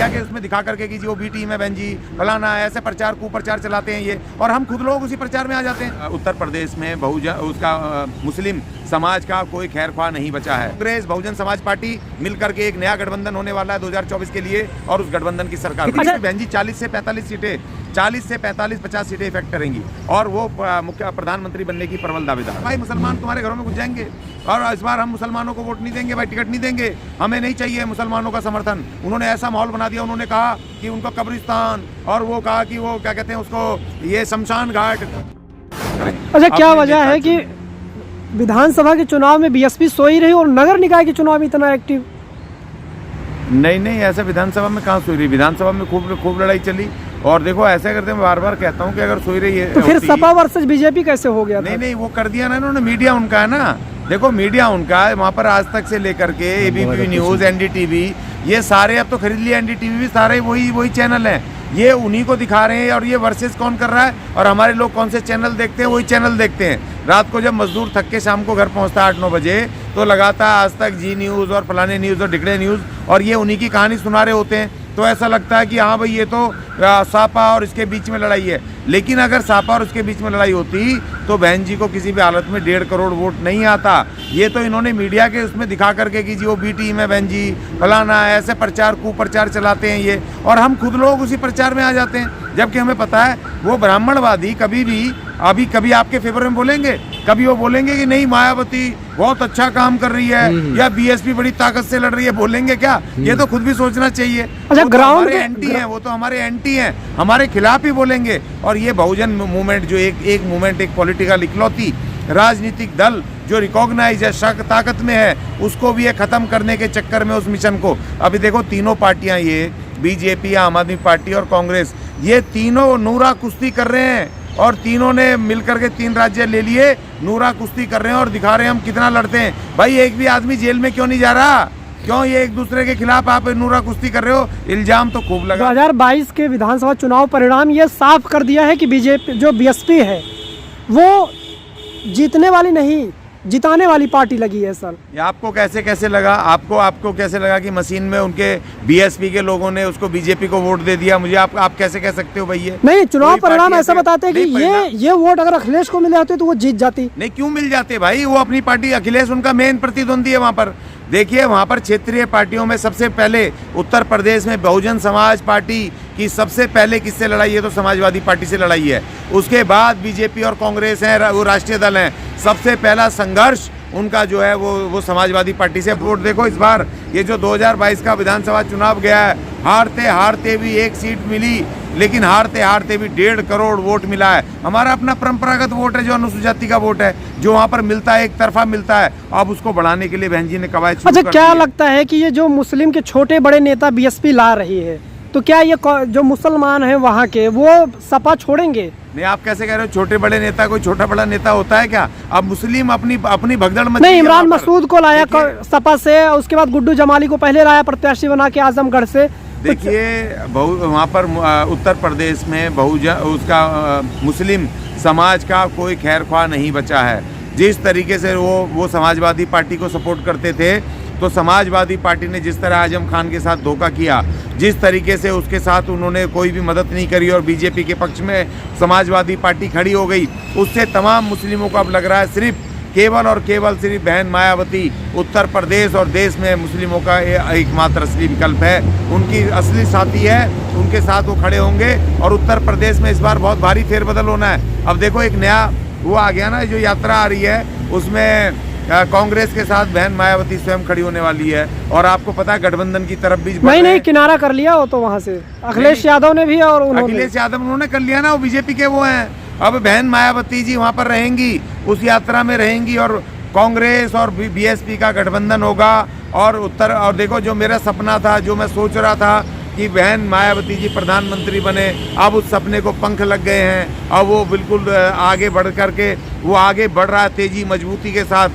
Media के उसमें दिखा करके कि जी वो बी टीम है बहन जी, फलाना ऐसे प्रचार कुप्रचार चलाते हैं ये, और हम खुद लोग उसी प्रचार में आ जाते हैं। उत्तर प्रदेश में मुस्लिम समाज का कोई खैरख्वाह नहीं बचा है। कांग्रेस बहुजन समाज पार्टी मिलकर के एक नया गठबंधन होने वाला है 2024 के लिए, और उस गठबंधन की सरकार बहन जी 40 से 45 सीटें 50 सीटें इफेक्ट करेंगी, और वो मुख्य प्रधानमंत्री बनने की प्रबल दावेदार। भाई मुसलमान तुम्हारे घरों में घुस जाएंगे, और इस बार हम मुसलमानों को वोट नहीं देंगे भाई, टिकट नहीं देंगे, हमें नहीं चाहिए मुसलमानों का समर्थन। उन्होंने ऐसा माहौल बना दिया, उन्होंने कहा कि उनको कब्रिस्तान, और वो कहा कि वो क्या कहते हैं उसको, ये शमशान घाट। अच्छा, क्या वजह है कि विधानसभा के चुनाव में बीएसपी सोई रही और नगर निकाय के चुनाव में इतना एक्टिव? नहीं, ऐसा विधानसभा में कहाँ सोई रही, विधानसभा में खूब लड़ाई चली। और देखो ऐसा करते, मैं बार बार कहता हूँ कि अगर सोई रही है तो फिर सपा वर्सेस बीजेपी कैसे हो गया? नहीं, वो कर दिया ना इन्होंने, मीडिया उनका है ना। देखो मीडिया उनका है, वहाँ पर आज तक से लेकर के एबीपी न्यूज, एनडीटीवी, ये सारे अब तो खरीद लिया, एनडीटीवी भी सारे वही चैनल हैं, ये उन्हीं को दिखा रहे हैं। और ये वर्सेस कौन कर रहा है, और हमारे लोग कौन से चैनल देखते हैं, वही चैनल देखते हैं। रात को जब मजदूर थक के शाम को घर पहुंचता है 8-9 बजे, तो लगाता है आज तक, जी न्यूज़ और फलाने न्यूज़ और ढिकड़े न्यूज़, और ये उन्हीं की कहानी सुना रहे होते हैं। तो ऐसा लगता है कि हाँ भाई ये तो सापा और इसके बीच में लड़ाई है। लेकिन अगर सापा और उसके बीच में लड़ाई होती तो बहन जी को किसी भी हालत में 1.5 करोड़ वोट नहीं आता। ये तो इन्होंने मीडिया के उसमें दिखा करके कि जी वो बी टीम है बहन जी, फलाना ऐसे प्रचार कुप्रचार चलाते हैं ये, और हम खुद लोग उसी प्रचार में आ जाते हैं। जबकि हमें पता है वो ब्राह्मणवादी कभी आपके फेवर में बोलेंगे, कभी वो बोलेंगे कि नहीं मायावती बहुत अच्छा काम कर रही है, या बीएसपी बड़ी ताकत से लड़ रही है, बोलेंगे क्या? ये तो खुद भी सोचना चाहिए। अच्छा, ग्राउंड पे एंटी हैं, वो तो हमारे एंटी हैं, हमारे खिलाफ ही बोलेंगे। और ये बहुजन मूवमेंट जो एक मूवमेंट, एक पॉलिटिकल इकलौती राजनीतिक दल जो रिकॉग्नाइज है, ताकत में है, उसको भी ये खत्म करने के चक्कर में उस मिशन को, अभी देखो तीनों पार्टियां, ये बीजेपी, आम आदमी पार्टी और कांग्रेस, ये तीनों नूरा कुश्ती कर रहे हैं, और तीनों ने मिलकर के 3 राज्य ले लिए, नूरा कुश्ती कर रहे हैं और दिखा रहे हैं हम कितना लड़ते हैं। भाई एक भी आदमी जेल में क्यों नहीं जा रहा? क्यों ये एक दूसरे के खिलाफ आप नूरा कुश्ती कर रहे हो? इल्जाम तो खूब लगा। 2022 के विधानसभा चुनाव परिणाम ये साफ कर दिया है कि बीजेपी जो बीएसपी है वो जीतने वाली नहीं, जिताने वाली पार्टी लगी है सर। ये आपको कैसे लगा? आपको कैसे लगा कि मशीन में उनके बीएसपी के लोगों ने उसको बीजेपी को वोट दे दिया? मुझे आप कैसे कह सकते हो भाई? ये नहीं, चुनाव परिणाम ऐसा बताते हैं कि ये वोट अगर अखिलेश को मिले होते तो वो जीत जाती। नहीं, क्यों मिल जाते भाई? वो अपनी पार्टी, अखिलेश उनका मेन प्रतिद्वंदी है वहाँ पर। देखिए वहाँ पर क्षेत्रीय पार्टियों में सबसे पहले उत्तर प्रदेश में बहुजन समाज पार्टी की सबसे पहले किससे लड़ाई है? तो समाजवादी पार्टी से लड़ाई है। उसके बाद बीजेपी और कांग्रेस हैं, वो राष्ट्रीय दल हैं। सबसे पहला संघर्ष उनका जो है वो समाजवादी पार्टी से। वोट देखो इस बार ये जो 2022 का विधानसभा चुनाव गया है, हारते भी 1 सीट मिली, लेकिन हारते भी 1.5 करोड़ वोट मिला है। हमारा अपना परंपरागत वोट है जो अनुसूचित जाति का वोट है, जो वहाँ पर मिलता है, एक तरफा मिलता है। अब उसको बढ़ाने के लिए बहन जी ने कवायद शुरू कर दी है। अच्छा, क्या लगता है कि ये जो मुस्लिम के छोटे बड़े नेता बीएसपी ला रही है, तो क्या ये जो मुसलमान हैं वहाँ के वो सपा छोड़ेंगे? नहीं, आप कैसे कह रहे हो? छोटे बड़े नेता, कोई छोटा बड़ा नेता होता है क्या? अब मुस्लिम अपनी भगदड़ में नहीं, इमरान मसूद को लाया सपा से, उसके बाद गुड्डू जमाली को पहले लाया प्रत्याशी बना के आजमगढ़ से। देखिए वहाँ पर उत्तर प्रदेश में मुस्लिम समाज का कोई खैरख्वाह नहीं बचा है। जिस तरीके से वो समाजवादी पार्टी को सपोर्ट करते थे, तो समाजवादी पार्टी ने जिस तरह आजम खान के साथ धोखा किया, जिस तरीके से उसके साथ उन्होंने कोई भी मदद नहीं करी और बीजेपी के पक्ष में समाजवादी पार्टी खड़ी हो गई, उससे तमाम मुस्लिमों को अब लग रहा है सिर्फ केवल और केवल सिर्फ बहन मायावती उत्तर प्रदेश और देश में मुस्लिमों का एकमात्र असली विकल्प है, उनकी असली साथी है, उनके साथ वो खड़े होंगे। और उत्तर प्रदेश में इस बार बहुत भारी फेरबदल होना है। अब देखो एक नया वो आ गया ना, जो यात्रा आ रही है, उसमें कांग्रेस के साथ बहन मायावती स्वयं खड़ी होने वाली है। और आपको पता है गठबंधन की तरफ भी नहीं किनारा कर लिया हो तो वहाँ से अखिलेश यादव ने भी, और अखिलेश यादव उन्होंने कर लिया ना, वो बीजेपी के वो हैं। अब बहन मायावती जी वहाँ पर रहेंगी, उस यात्रा में रहेंगी, और कांग्रेस और बीएसपी का गठबंधन होगा। और देखो जो मेरा सपना था, जो मैं सोच रहा था कि बहन मायावती जी प्रधानमंत्री बने, अब उस सपने को पंख लग गए हैं। अब वो बिल्कुल आगे बढ़ करके वो आगे बढ़ रहा है तेजी मजबूती के साथ।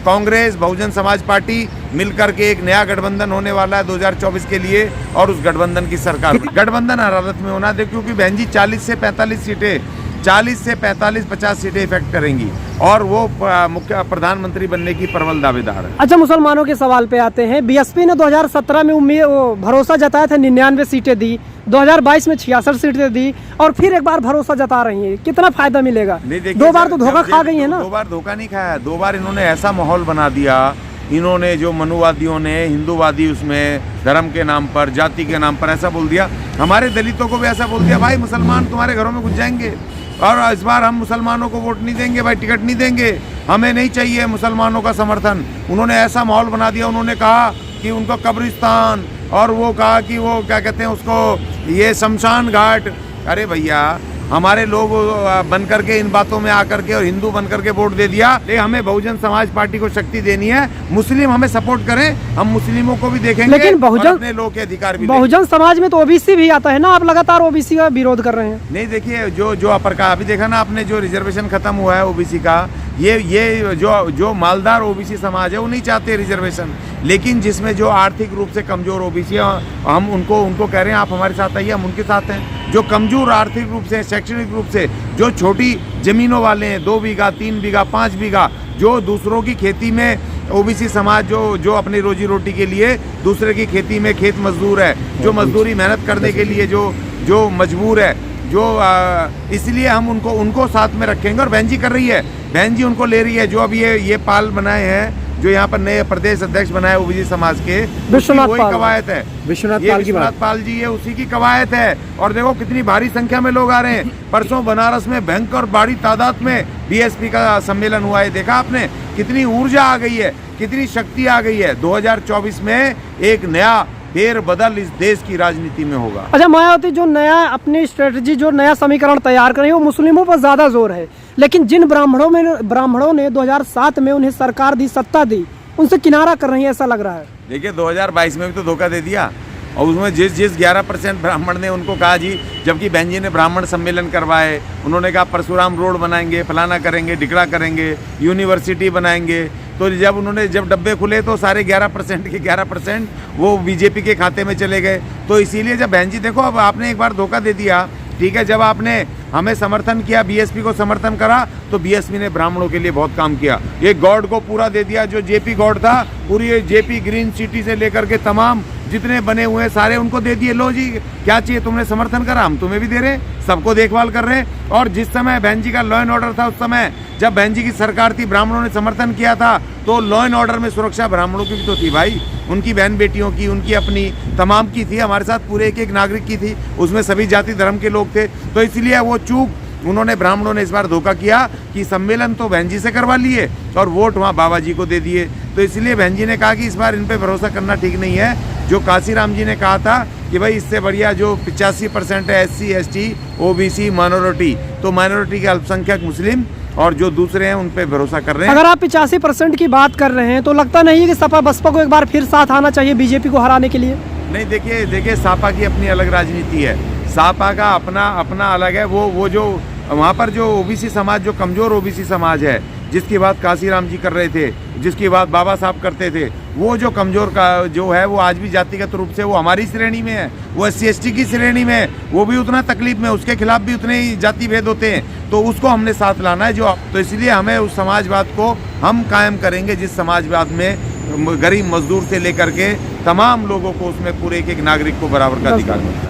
कांग्रेस बहुजन समाज पार्टी मिलकर के एक नया गठबंधन होने वाला है 2024 के लिए, और उस गठबंधन की सरकार। गठबंधन हर हालत में होना दे, क्योंकि बहन जी 40 से 45 सीटें 40 से 45-50 सीटें इफेक्ट करेंगी और वो मुख्य प्रधानमंत्री बनने की प्रबल दावेदार है। अच्छा, मुसलमानों के सवाल पे आते हैं। बीएसपी ने 2017 में भरोसा जताया था, 99 सीटें दी, 2022 में 66 सीटें दी और फिर एक बार भरोसा जता रही है। कितना फायदा मिलेगा? 2 बार तो धोखा खा गई है ना। 2 बार धोखा नहीं खाया, 2 बार इन्होंने ऐसा माहौल बना दिया। इन्होंने जो मनुवादियों ने, हिंदूवादी उसमें धर्म के नाम पर, जाति के नाम पर ऐसा बोल दिया। हमारे दलितों को भी ऐसा बोल दिया, भाई मुसलमान तुम्हारे घरों में घुस जाएंगे और इस बार हम मुसलमानों को वोट नहीं देंगे, भाई टिकट नहीं देंगे, हमें नहीं चाहिए मुसलमानों का समर्थन। उन्होंने ऐसा माहौल बना दिया। उन्होंने कहा कि उनको कब्रिस्तान और वो कहा कि वो क्या कहते हैं उसको, ये शमशान घाट। अरे भैया, हमारे लोग बन करके इन बातों में आकर के और हिंदू बन करके वोट दे दिया। हमें बहुजन समाज पार्टी को शक्ति देनी है, मुस्लिम हमें सपोर्ट करें, हम मुस्लिमों को भी देखेंगे, लेकिन बहुजन अपने लोग के अधिकार भी बहुजन समाज में तो ओबीसी भी आता है ना। आप लगातार ओबीसी का विरोध कर रहे हैं। नहीं, देखिए जो अपर का अभी देखा ना आपने, जो रिजर्वेशन खत्म हुआ है ओबीसी का, ये जो मालदार ओबीसी समाज है वो नहीं चाहते रिजर्वेशन, लेकिन जिसमें जो आर्थिक रूप से कमजोर ओबीसी है, हम उनको कह रहे हैं आप हमारे साथ आइए, हम उनके साथ हैं। जो कमजोर आर्थिक रूप से, शैक्षणिक रूप से, जो छोटी जमीनों वाले हैं, 2 बीघा 3 बीघा 5 बीघा, जो दूसरों की खेती में ओबीसी समाज जो अपनी रोजी रोटी के लिए दूसरे की खेती में खेत मजदूर है, जो मजदूरी मेहनत करने के लिए जो मजबूर है, इसलिए हम उनको साथ में रखेंगे। और बहन जी कर रही है, बहन जी उनको ले रही है। जो अभी ये पाल बनाए हैं, जो यहाँ पर नए प्रदेश अध्यक्ष बनाए ओबीसी समाज के, विश्वनाथ कवायद है, विश्वनाथ पाल जी, ये उसी की कवायद है। और देखो कितनी भारी संख्या में लोग आ रहे हैं। परसों बनारस में भयंकर बड़ी तादाद में बीएसपी का सम्मेलन हुआ है, देखा आपने? कितनी ऊर्जा आ गई है, कितनी शक्ति आ गई है। 2024 में एक नया फेर बदल इस देश की राजनीति में होगा। अच्छा, मायावती जो नया अपनी स्ट्रेटजी, जो नया समीकरण तैयार कर रही है, वो मुस्लिमों पर ज्यादा जोर है, लेकिन जिन ब्राह्मणों ने 2007 में उन्हें सरकार दी, सत्ता दी, उनसे किनारा कर रही है, ऐसा लग रहा है। देखिए 2022 में भी तो धोखा दे दिया, और उसमें जिस 11% ब्राह्मण ने उनको कहा जी, जबकि बहन जी ने ब्राह्मण सम्मेलन करवाए, उन्होंने कहा परशुराम रोड बनाएंगे, फलाना करेंगे, ढिकड़ा करेंगे, यूनिवर्सिटी बनाएंगे, तो जब डब्बे खुले तो सारे 11% के 11% वो बीजेपी के खाते में चले गए। तो इसीलिए जब बहन जी देखो, अब आपने एक बार धोखा दे दिया, ठीक है, जब आपने हमें समर्थन किया, बीएसपी को समर्थन करा, तो बीएसपी ने ब्राह्मणों के लिए बहुत काम किया। ये गॉड को पूरा दे दिया, जो जेपी गॉड था, पूरी जेपी ग्रीन सिटी से लेकर के तमाम जितने बने हुए सारे उनको दे दिए। लो जी, क्या चाहिए, तुमने समर्थन करा, हम तुम्हें भी दे रहे हैं, सबको देखभाल कर रहे हैं। और जिस समय बहन जी का लॉ एंड ऑर्डर था, उस समय जब बहन जी की सरकार थी, ब्राह्मणों ने समर्थन किया था, तो लॉ एंड ऑर्डर में सुरक्षा ब्राह्मणों की भी तो थी भाई, उनकी बहन बेटियों की, उनकी अपनी, तमाम की थी। हमारे साथ पूरे एक नागरिक की थी, उसमें सभी जाति धर्म के लोग थे। तो इसलिए वो चूक उन्होंने, ब्राह्मणों ने इस बार धोखा किया कि सम्मेलन तो बहन जी से करवा लिए और वोट वहाँ बाबा जी को दे दिए। तो इसलिए बहन जी ने कहा कि इस बार इन पे भरोसा करना ठीक नहीं है। जो काशीराम जी ने कहा था कि भाई इससे बढ़िया जो 85% है SC ST OBC माइनॉरिटी, तो माइनॉरिटी के अल्पसंख्यक मुस्लिम और जो दूसरे हैं उन पे भरोसा कर रहे हैं। अगर आप 85% की बात कर रहे हैं, तो लगता नहीं है कि सपा बसपा को एक बार फिर साथ आना चाहिए बीजेपी को हराने के लिए? नहीं, देखिए सपा की अपनी अलग राजनीति है, सपा का अपना अलग है। वो जो वहाँ पर जो ओबीसी समाज, जो कमजोर ओबीसी समाज है, जिसकी बात काशीराम जी कर रहे थे, जिसकी बात बाबा साहब करते थे, वो जो कमजोर का जो है, वो आज भी जातिगत रूप से वो हमारी श्रेणी में है, वो SC ST की श्रेणी में है, वो भी उतना तकलीफ में, उसके खिलाफ भी उतने ही जाति भेद होते हैं। तो उसको हमने साथ लाना है तो इसलिए हमें उस समाजवाद को हम कायम करेंगे, जिस समाजवाद में गरीब मजदूर से लेकर के तमाम लोगों को उसमें पूरे एक नागरिक को बराबर का अधिकार मिलता है।